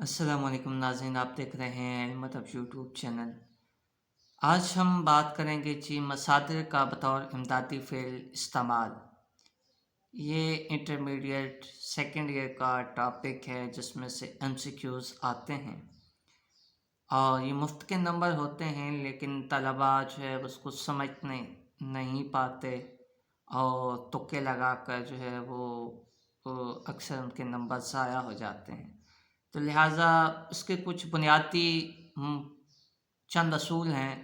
السلام علیکم ناظرین، آپ دیکھ رہے ہیں علمت یوٹیوب چینل۔ آج ہم بات کریں گے مصادر کا بطور امدادی فعل استعمال۔ یہ انٹرمیڈیٹ سیکنڈ ایئر کا ٹاپک ہے جس میں سے MCQs آتے ہیں اور یہ مفت کے نمبر ہوتے ہیں، لیکن طلباء جو ہے اس کو سمجھنے نہیں پاتے اور تکے لگا کر جو ہے وہ اکثر ان کے نمبر ضائع ہو جاتے ہیں۔ تو لہٰذا اس کے کچھ بنیادی چند اصول ہیں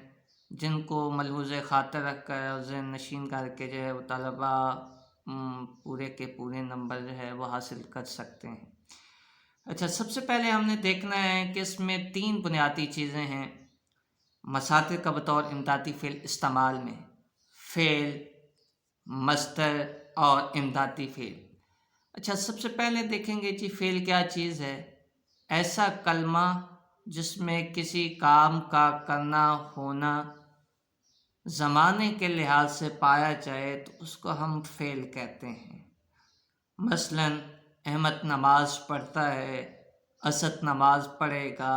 جن کو ملحوظ خاطر رکھ کر اور ذہن نشین کر کے جو ہے وہ طلباء پورے کے پورے نمبر جو ہے وہ حاصل کر سکتے ہیں۔ اچھا، سب سے پہلے ہم نے دیکھنا ہے کہ اس میں 3 بنیادی چیزیں ہیں مصادر کا بطور امدادی فعل استعمال میں: فعل، مصدر اور امدادی فعل۔ اچھا، سب سے پہلے دیکھیں گے فعل کیا چیز ہے۔ ایسا کلمہ جس میں کسی کام کا کرنا ہونا زمانے کے لحاظ سے پایا جائے تو اس کو ہم فعل کہتے ہیں۔ مثلاً احمد نماز پڑھتا ہے، اسد نماز پڑھے گا،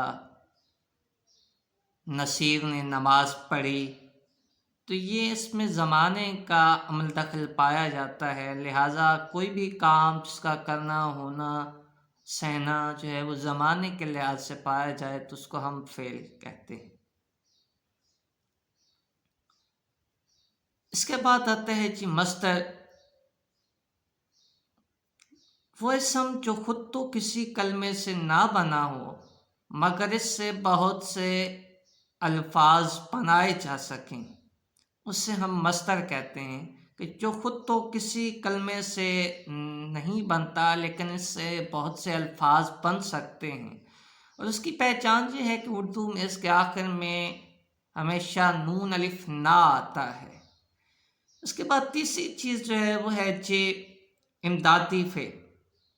نصیر نے نماز پڑھی، تو یہ اس میں زمانے کا عمل دخل پایا جاتا ہے، لہٰذا کوئی بھی کام جس کا کرنا ہونا سہنا جو ہے وہ زمانے کے لحاظ سے پایا جائے تو اس کو ہم فعل کہتے ہیں۔ اس کے بعد آتا ہے مصدر، وہ اسم جو خود تو کسی کلمے سے نہ بنا ہو مگر اس سے بہت سے الفاظ بنائے جا سکیں، اس سے ہم مصدر کہتے ہیں، کہ جو خود تو کسی کلمے سے نہیں بنتا لیکن اس سے بہت سے الفاظ بن سکتے ہیں۔ اور اس کی پہچان یہ ہے کہ اردو میں اس کے آخر میں ہمیشہ نون الف نہ آتا ہے۔ اس کے بعد تیسری چیز جو ہے وہ ہے امدادی فعل۔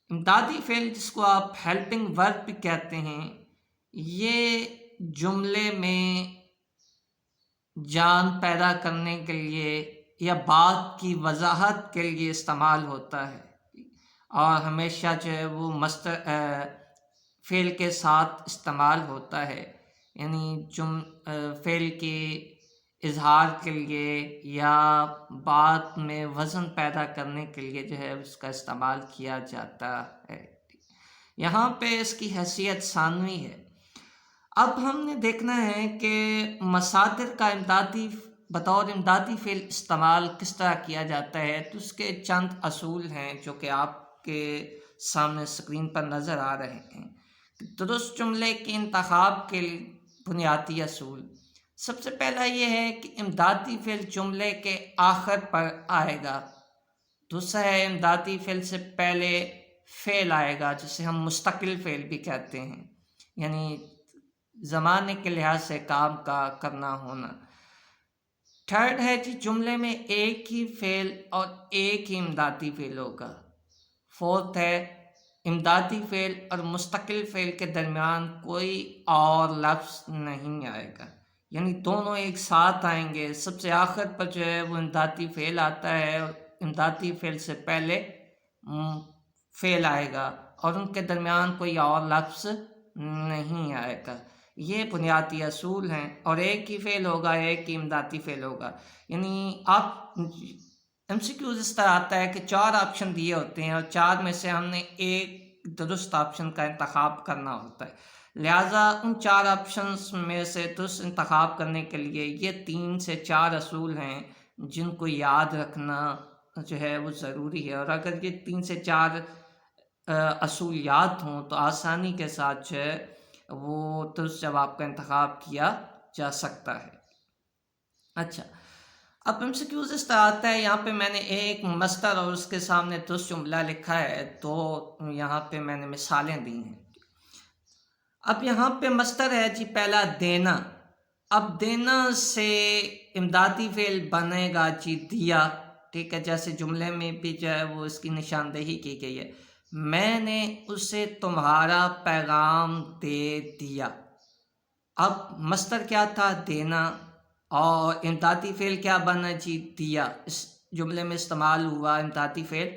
امدادی فعل جس کو آپ ہیلپنگ ورب بھی کہتے ہیں، یہ جملے میں جان پیدا کرنے کے لیے یا بات کی وضاحت کے لیے استعمال ہوتا ہے اور ہمیشہ جو ہے وہ مصدر فعل کے ساتھ استعمال ہوتا ہے، یعنی فعل کے اظہار کے لیے یا بات میں وزن پیدا کرنے کے لیے جو ہے اس کا استعمال کیا جاتا ہے۔ یہاں پہ اس کی حیثیت ثانوی ہے۔ اب ہم نے دیکھنا ہے کہ مصادر کا بطور امدادی فعل استعمال کس طرح کیا جاتا ہے، تو اس کے چند اصول ہیں جو کہ آپ کے سامنے اسکرین پر نظر آ رہے ہیں۔ درست جملے کے انتخاب کے بنیادی اصول: سب سے پہلا یہ ہے کہ امدادی فعل جملے کے آخر پر آئے گا۔ دوسرا ہے امدادی فعل سے پہلے فعل آئے گا جسے ہم مستقل فعل بھی کہتے ہیں، یعنی زمانے کے لحاظ سے کام کا کرنا ہونا۔ تھرڈ ہے جملے میں ایک ہی فعل اور ایک ہی امدادی فعل ہوگا۔ فورتھ ہے امدادی فعل اور مستقل فعل کے درمیان کوئی اور لفظ نہیں آئے گا، یعنی دونوں ایک ساتھ آئیں گے۔ سب سے آخر پر جو ہے وہ امدادی فعل آتا ہے اور امدادی فعل سے پہلے فعل آئے گا اور ان کے درمیان کوئی اور لفظ نہیں آئے گا۔ یہ بنیادی اصول ہیں، اور ایک ہی فعل ہوگا، ایک ہی امدادی فعل ہوگا۔ یعنی آپ MCQs اس طرح آتا ہے کہ 4 آپشن دیے ہوتے ہیں اور 4 میں سے ہم نے ایک درست آپشن کا انتخاب کرنا ہوتا ہے، لہٰذا ان 4 آپشنز میں سے درست انتخاب کرنے کے لیے یہ 3 سے 4 اصول ہیں جن کو یاد رکھنا جو ہے وہ ضروری ہے، اور اگر یہ 3 سے 4 اصول یاد ہوں تو آسانی کے ساتھ جو ہے وہ درست جواب کا انتخاب کیا جا سکتا ہے۔ اچھا، اب MCQs اس طرح آتا ہے، یہاں پہ میں نے ایک مصدر اور اس کے سامنے درست جملہ لکھا ہے، تو یہاں پہ میں نے مثالیں دی ہیں۔ اب یہاں پہ مصدر ہے پہلا دینا۔ اب دینا سے امدادی فعل بنے گا دیا، ٹھیک ہے، جیسے جملے میں بھی جو ہے وہ اس کی نشاندہی کی گئی ہے، میں نے اسے تمہارا پیغام دے دیا۔ اب مصدر کیا تھا؟ دینا، اور امدادی فعل کیا بنا؟ دیا۔ اس جملے میں استعمال ہوا امدادی فعل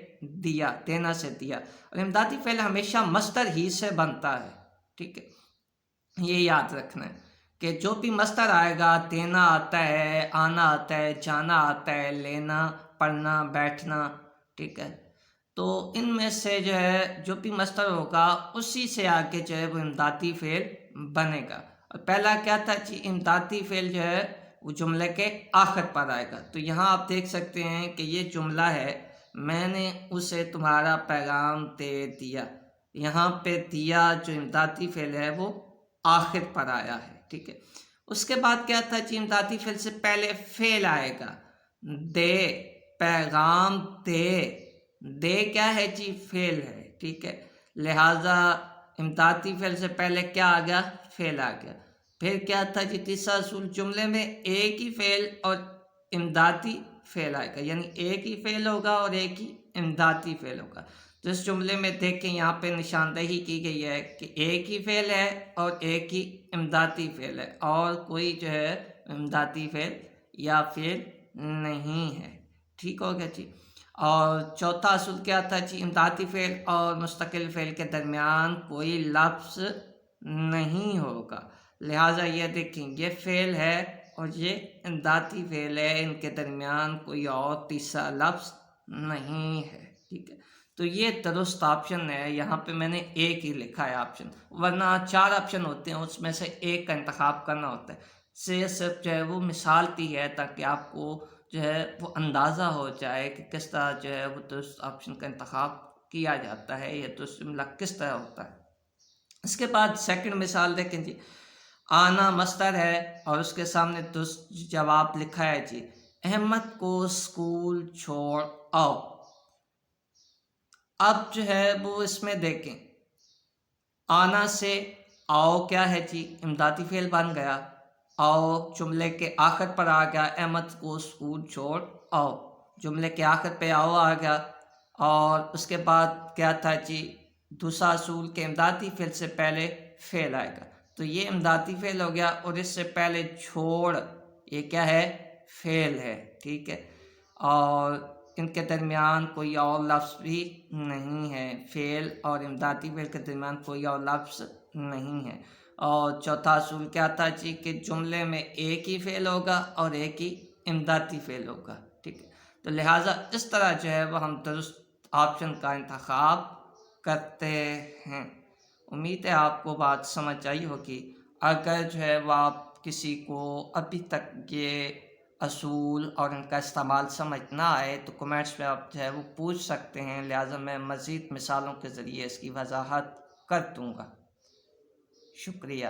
دیا، دینا سے دیا، اور امدادی فعل ہمیشہ مصدر ہی سے بنتا ہے۔ ٹھیک ہے، یہ یاد رکھنا ہے کہ جو بھی مصدر آئے گا، دینا آتا ہے، آنا آتا ہے، جانا آتا ہے، لینا، پڑھنا، بیٹھنا، ٹھیک ہے، تو ان میں سے جو ہے جو بھی مصدر ہوگا اسی سے آگے جو ہے وہ امدادی فعل بنے گا۔ اور پہلا کیا تھا جی، امدادی فعل جو ہے وہ جملے کے آخر پر آئے گا۔ تو یہاں آپ دیکھ سکتے ہیں کہ یہ جملہ ہے، میں نے اسے تمہارا پیغام دے دیا، یہاں پہ دیا جو امدادی فعل ہے وہ آخر پر آیا ہے، ٹھیک ہے۔ اس کے بعد کیا تھا جی، امدادی فعل سے پہلے فعل آئے گا، دے، پیغام دے، دے کیا ہے جی، فعل ہے، ٹھیک ہے، لہٰذا امدادی فعل سے پہلے کیا آ گیا، فعل آ گیا۔ پھر کیا تھا جی، تیسرا اصول، جملے میں ایک ہی فعل اور امدادی فعل آئے گا، یعنی ایک ہی فعل ہوگا اور ایک ہی امدادی فعل ہوگا۔ تو اس جملے میں دیکھیں یہاں پہ نشاندہی کی گئی ہے کہ ایک ہی فعل ہے اور ایک ہی امدادی فعل ہے، اور کوئی جو ہے امدادی فعل یا فعل نہیں ہے، ٹھیک ہو گیا جی۔ اور چوتھا اصول کیا تھا جی، امدادی فعل اور مستقل فعل کے درمیان کوئی لفظ نہیں ہوگا، لہٰذا یہ دیکھیں یہ فعل ہے اور یہ امدادی فعل ہے، ان کے درمیان کوئی اور تیسرا لفظ نہیں ہے، ٹھیک ہے۔ تو یہ درست آپشن ہے، یہاں پہ میں نے ایک ہی لکھا ہے آپشن، ورنہ 4 آپشن ہوتے ہیں، اس میں سے ایک کا انتخاب کرنا ہوتا ہے۔ صرف جو ہے وہ مثال دی ہے تاکہ آپ کو جو ہے وہ اندازہ ہو جائے کہ کس طرح جو ہے وہ درست آپشن کا انتخاب کیا جاتا ہے، یا درست جملہ کس طرح ہوتا ہے۔ اس کے بعد سیکنڈ مثال دیکھیں جی، آنا مصدر ہے اور اس کے سامنے درست جواب لکھا ہے جی، احمد کو اسکول چھوڑ آؤ۔ اب جو ہے وہ اس میں دیکھیں، آنا سے آؤ کیا ہے جی، امدادی فعل بن گیا، آؤ جملے کے آخر پر آ گیا، احمد کو اسکول چھوڑ آؤ، جملے کے آخر پہ آؤ آ گیا۔ اور اس کے بعد کیا تھا جی، دوسرا اصول کے امدادی فعل سے پہلے فعل آئے گا، تو یہ امدادی فعل ہو گیا، اور اس سے پہلے چھوڑ، یہ کیا ہے، فعل ہے، ٹھیک ہے، اور ان کے درمیان کوئی اور لفظ بھی نہیں ہے، فعل اور امدادی فعل کے درمیان کوئی اور لفظ نہیں ہے۔ اور چوتھا اصول کیا تھا جی، کہ جملے میں ایک ہی فعل ہوگا اور ایک ہی امدادی فعل ہوگا، ٹھیک ہے، تو لہٰذا اس طرح جو ہے وہ ہم درست آپشن کا انتخاب کرتے ہیں۔ امید ہے آپ کو بات سمجھ آئی ہوگی۔ اگر جو ہے وہ آپ کسی کو ابھی تک یہ اصول اور ان کا استعمال سمجھ نہ آئے تو کمنٹس میں آپ جو ہے وہ پوچھ سکتے ہیں، لہٰذا میں مزید مثالوں کے ذریعے اس کی وضاحت کر دوں گا۔ شکریہ۔